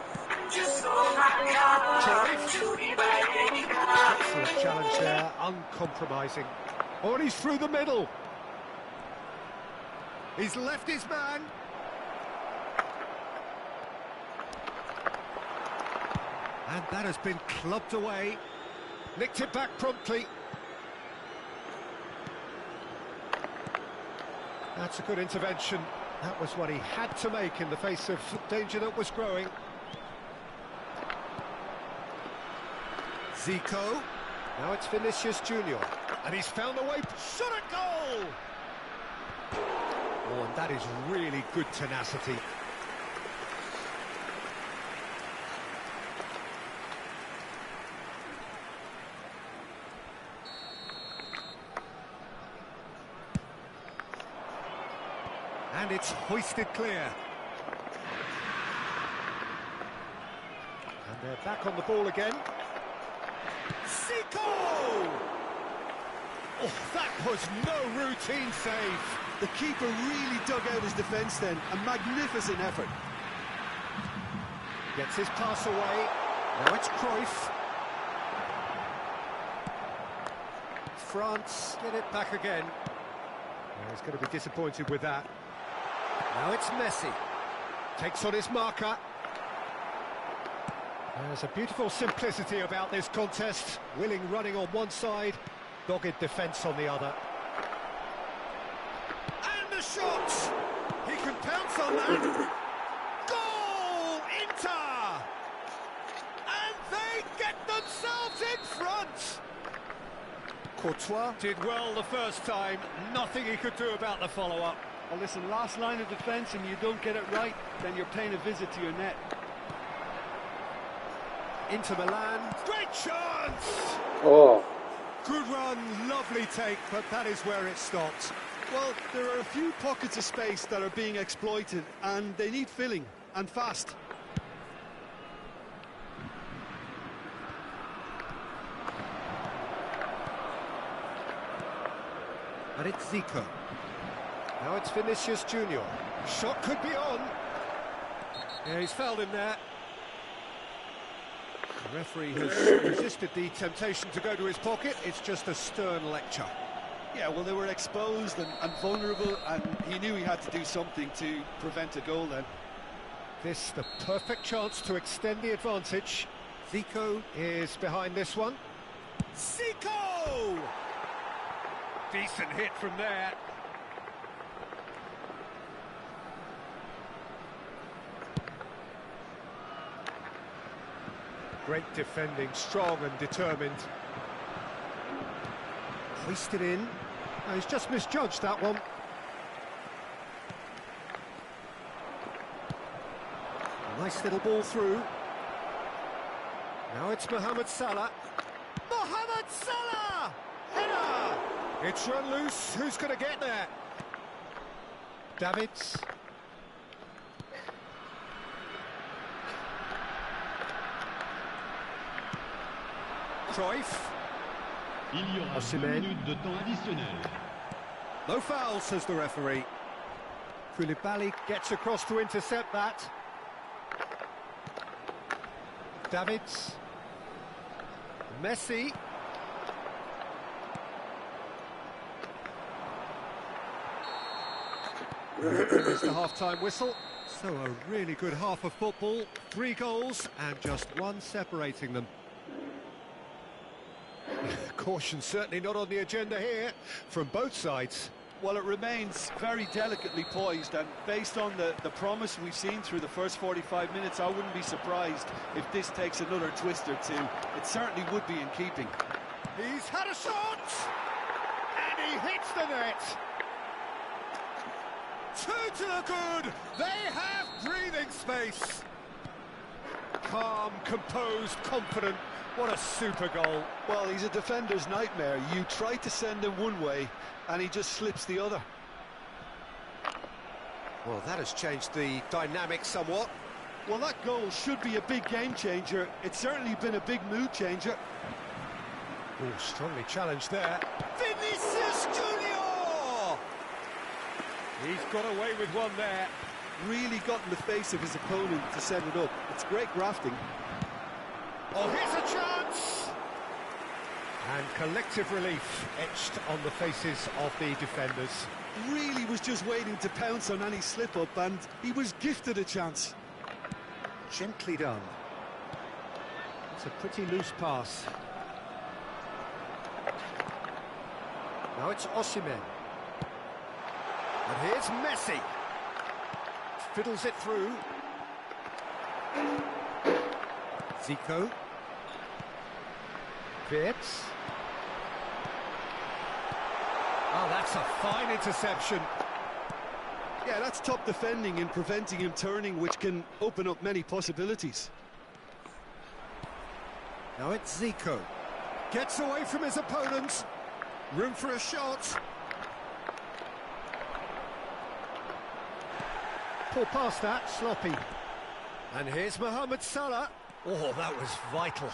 Excellent challenge there, uncompromising. Oh, and he's through the middle. He's left his man. And that has been clubbed away. Nicked it back promptly. That's a good intervention. That was what he had to make in the face of danger that was growing. Zico. Now it's Vinicius Junior. And he's found a way. Shot a goal! Oh, and that is really good tenacity. And it's hoisted clear. And they're back on the ball again. Zico! Oh, that was no routine save. The keeper really dug out his defence then. A magnificent effort. Gets his pass away. Now it's Cruyff. France get it back again. Oh, he's going to be disappointed with that. Now it's Messi. Takes on his marker. There's a beautiful simplicity about this contest. Willing running on one side, dogged defence on the other. And the shot! He can pounce on that. Goal! Inter! And they get themselves in front! Courtois did well the first time. Nothing he could do about the follow-up. Well, listen, last line of defence, and you don't get it right, then you're paying a visit to your net. Inter Milan, great chance! Oh. Good run, lovely take, but that is where it stopped. Well, there are a few pockets of space that are being exploited, and they need filling, and fast. And it's Zico. Now it's Vinicius Junior. Shot could be on. Yeah, he's fouled him there. The referee has resisted the temptation to go to his pocket. It's just a stern lecture. Yeah, well, they were exposed and vulnerable, and he knew he had to do something to prevent a goal then. This the perfect chance to extend the advantage. Zico is behind this one. Zico! Decent hit from there. Great defending, strong and determined. Hoisted in. Oh, he's just misjudged that one. Nice little ball through. Now it's Mohamed Salah. Mohamed Salah! Header! It's run loose. Who's going to get there? Davids. Cruyff. Il y aura 2 Osimhen. minutes de temps additionnel. No foul, says the referee. Koulibaly gets across to intercept that. Davids. Messi. There's the half-time whistle. So a really good half of football. 3 goals and just 1 separating them. Caution certainly not on the agenda here from both sides. Well, it remains very delicately poised, and based on the promise we've seen through the first 45 minutes, I wouldn't be surprised if this takes another twist or two. It certainly would be in keeping. He's had a shot! And he hits the net! 2 to the good! They have breathing space! Calm, composed, confident. What a super goal. Well, he's a defender's nightmare. You try to send him one way, and he just slips the other. Well, that has changed the dynamic somewhat. Well, that goal should be a big game changer. It's certainly been a big mood changer. Oh, strongly challenged there. Vinicius Junior! He's got away with one there. Really got in the face of his opponent to set it up. It's great grafting. Oh, here's a chance! And collective relief etched on the faces of the defenders. Really was just waiting to pounce on any slip-up, and he was gifted a chance. Gently done. It's a pretty loose pass. Now it's Osimhen. And here's Messi. Fiddles it through. Zico. Wirtz. Oh, that's a fine interception. Yeah, that's top defending and preventing him turning, which can open up many possibilities. Now it's Zico. Gets away from his opponent. Room for a shot. Pull past that, sloppy. And here's Mohamed Salah. Oh, that was vital.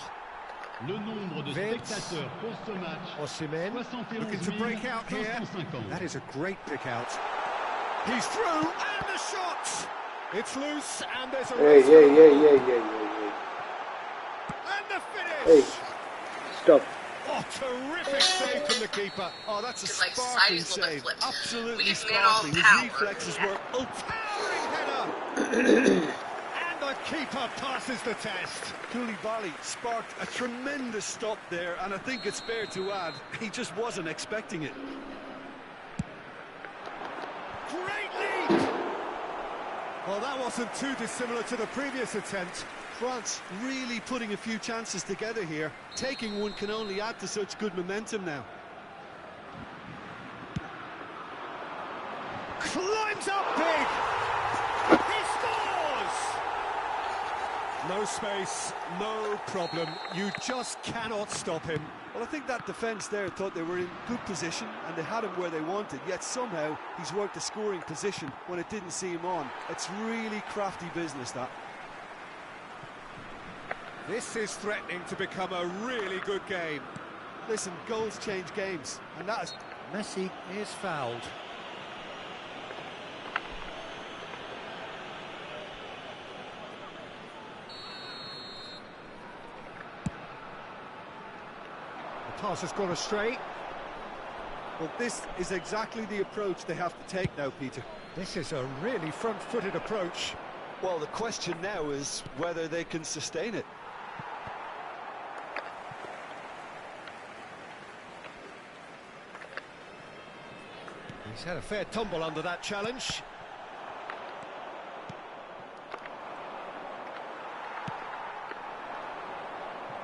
Le nombre de spectateurs pour ce match. Osimhen looking to break out here. That is a great pick out. He's through and the shot. It's loose and there's a and the finish. Hey, stop. Oh, terrific save from the keeper. Oh, that's a Just, sparkling side save. flip. Absolutely We went all sparkling. His power. reflexes were Towering header. And the keeper passes the test. Koulibaly sparked a tremendous stop there, and I think it's fair to add, he just wasn't expecting it. Great lead! Well, that wasn't too dissimilar to the previous attempt. France really putting a few chances together here. Taking one can only add to such good momentum now. Climbs up big! He scores! No space, no problem. You just cannot stop him. Well, I think that defence there thought they were in good position and they had him where they wanted, yet somehow he's worked a scoring position when it didn't see him on. It's really crafty business, that. This is threatening to become a really good game. Listen, goals change games, and that is... Messi is fouled. The pass has gone astray. Well, this is exactly the approach they have to take now, Peter. This is a really front-footed approach. Well, the question now is whether they can sustain it. He's had a fair tumble under that challenge.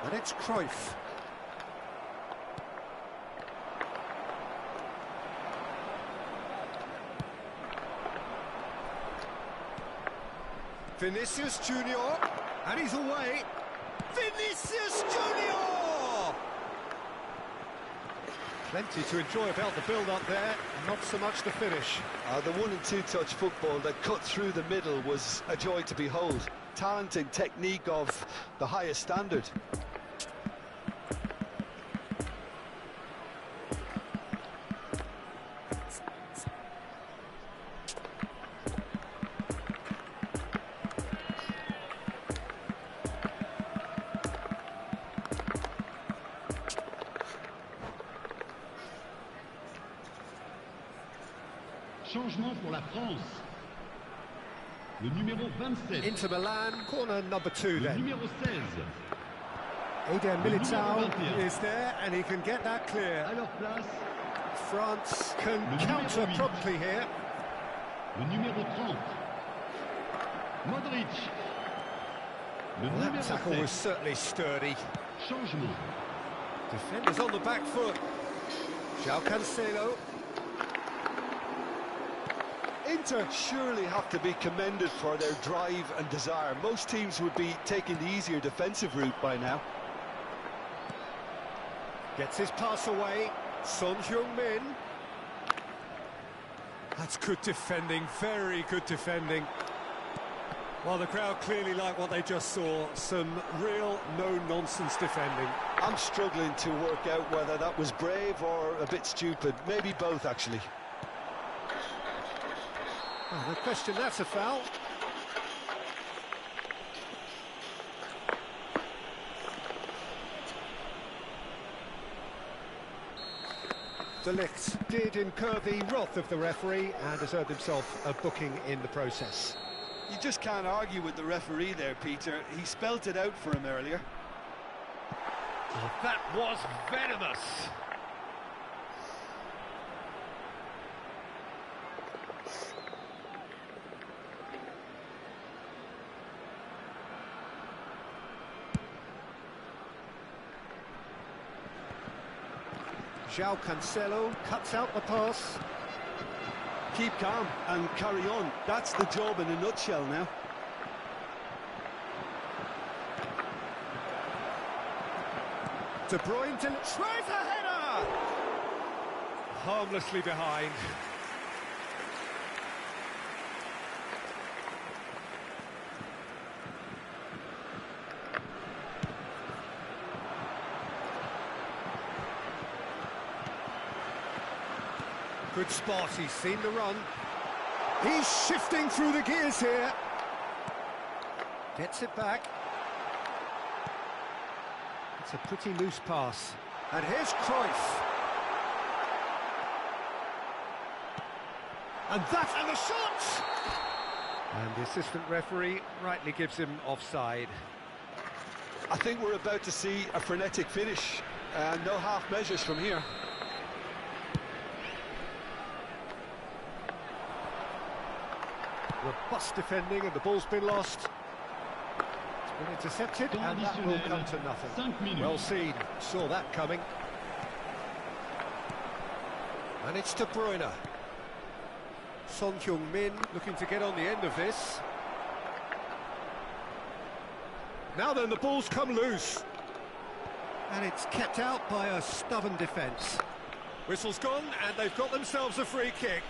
And it's Cruyff. Vinicius Junior, and he's away. Vinicius Junior! Plenty to enjoy about the build-up there, not so much the finish. The 1- and 2-touch football that cut through the middle was a joy to behold. Talent and technique of the highest standard. Changement pour la France. Le numéro 27. Inter Milan, corner number 2 then. Le numéro 16. Eden Militao is there and he can get that clear. À leur place. France can counter promptly here. Le numéro 30. Modric. Le That numéro tackle 7. was certainly sturdy. Changement. Defenders on the back foot. João Cancelo. Inter surely have to be commended for their drive and desire. Most teams would be taking the easier defensive route by now. Gets his pass away. Son Heung-min. That's good defending, very good defending. Well, the crowd clearly like what they just saw. Some real no-nonsense defending. I'm struggling to work out whether that was brave or a bit stupid. Maybe both, actually. Oh, no question, that's a foul. De Ligt did incur the wrath of the referee and has earned himself a booking in the process. You just can't argue with the referee there, Peter. He spelt it out for him earlier. Oh, that was venomous. João Cancelo cuts out the pass. Keep calm and carry on. That's the job in a nutshell now. De Bruyne tries a header! Harmlessly behind. Good spot, he's seen the run. He's shifting through the gears here. Gets it back. It's a pretty loose pass. And here's Cruyff. And the shot! And the assistant referee rightly gives him offside. I think we're about to see a frenetic finish. No half measures from here. Robust defending and the ball's been lost. It's been intercepted and that will come to nothing. Well seen, saw that coming. And it's De Bruyne. Son Heung-min looking to get on the end of this. Now then, the ball's come loose. And it's kept out by a stubborn defence. Whistle's gone and they've got themselves a free kick.